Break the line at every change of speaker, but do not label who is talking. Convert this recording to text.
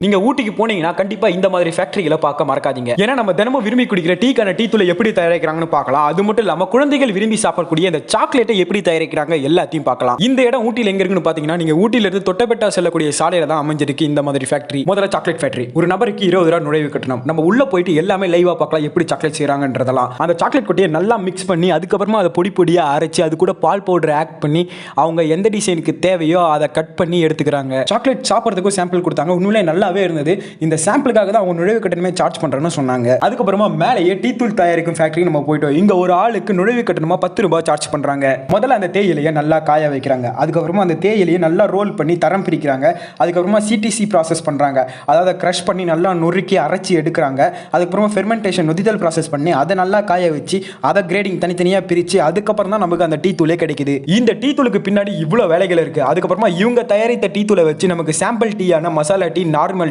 நீங்க ஊட்டிக்கு போனீங்கன்னா கண்டிப்பா இந்த மாதிரி ஃபேக்டரிகளை பார்க்க மறக்காதீங்க. ஏன்னா நம்ம தினமும் விரும்பி குடிக்கிற டீக்கான டீ தூளை எப்படி தயாரிக்கிறாங்கன்னு பார்க்கலாம். அது மட்டும் இல்லாம குழந்தைகள் விரும்பி சாப்பிடக்கூடிய இந்த சாக்லேட்டை எப்படி தயாரிக்கிறாங்க எல்லாத்தையும் பார்க்கலாம். இந்த இடம் ஊட்டியில் எங்க இருக்குன்னு பாத்தீங்கன்னா, நீங்க ஊட்டில இருந்து தொட்டபெட்டா செல்லக்கூடிய சாலையில தான் அமைஞ்சிருக்கு இந்த மாதிரி ஃபேக்டரி. முதல்ல சாக்லேட் ஃபேக்டரி. ஒரு நபருக்கு 20 ரூபாய் நுழைவு கட்டணம். நம்ம உள்ள போயிட்டு எல்லாமே லைவா பார்க்கலாம், எப்படி சாக்லேட் செய்யறாங்கன்றதெல்லாம். அந்த சாக்லேட் கொட்டையை நல்லா மிக்ஸ் பண்ணி அதுக்கப்புறமா அதை பொடி பொடியா அரைச்சு அது கூட பால் பவுடர் ஆட் பண்ணி அவங்க எந்த டிசைனுக்கு தேவையோ அதை கட் பண்ணி எடுத்துக்கிறாங்க. சாக்லேட் சாப்பிட்றதுக்கும் சாம்பிள் கொடுத்தாங்க. உண்மையிலே நல்லாவே இருந்தது. இந்த சாம்பிளுக்காக தான் அவங்க நுழைவு கட்டணமே சார்ஜ் பண்றேன்னு சொன்னாங்க. அதுக்கப்புறமா மேலேயே டீ தூள் தயாரிக்கும் ஃபேக்டரி நம்ம போயிட்டோம். இங்க ஒரு ஆளுக்கு நுழைவு கட்டணமா 10 ரூபாய் சார்ஜ் பண்றாங்க. முதல்ல அந்த தேயிலையை நல்லா காய வைக்கிறாங்க. அதுக்கப்புறமா அந்த தேயிலையை நல்லா ரோல் பண்ணி தரம் பிரிக்கிறாங்க. அதுக்கப்புறமா சிடிசி ப்ராசஸ் பண்றாங்க. அதாவது கிரஷ் பண்ணி நல்லா நொறுக்கி அரைச்சி எடுக்கிறாங்க. அதுக்கப்புறமா ஃபெர்மெண்டேஷன் நொதித்தல் ப்ராசஸ் பண்ணி அதை நல்லா காய வச்சு அதை கிரேடிங் தனித்தனியா பிரிச்சு அதுக்கப்புறம் தான் நமக்கு அந்த டீ தூளே கிடைக்குது. இந்த டீ தூளுக்கு பின்னாடி இவ்வளவு வேலைகள் இருக்கு. அதுக்கப்புறமா இவங்க தயாரித்த டீ தூளை வச்சு நமக்கு சாம்பிள் டீயான மசாலா டீ, நார்மல்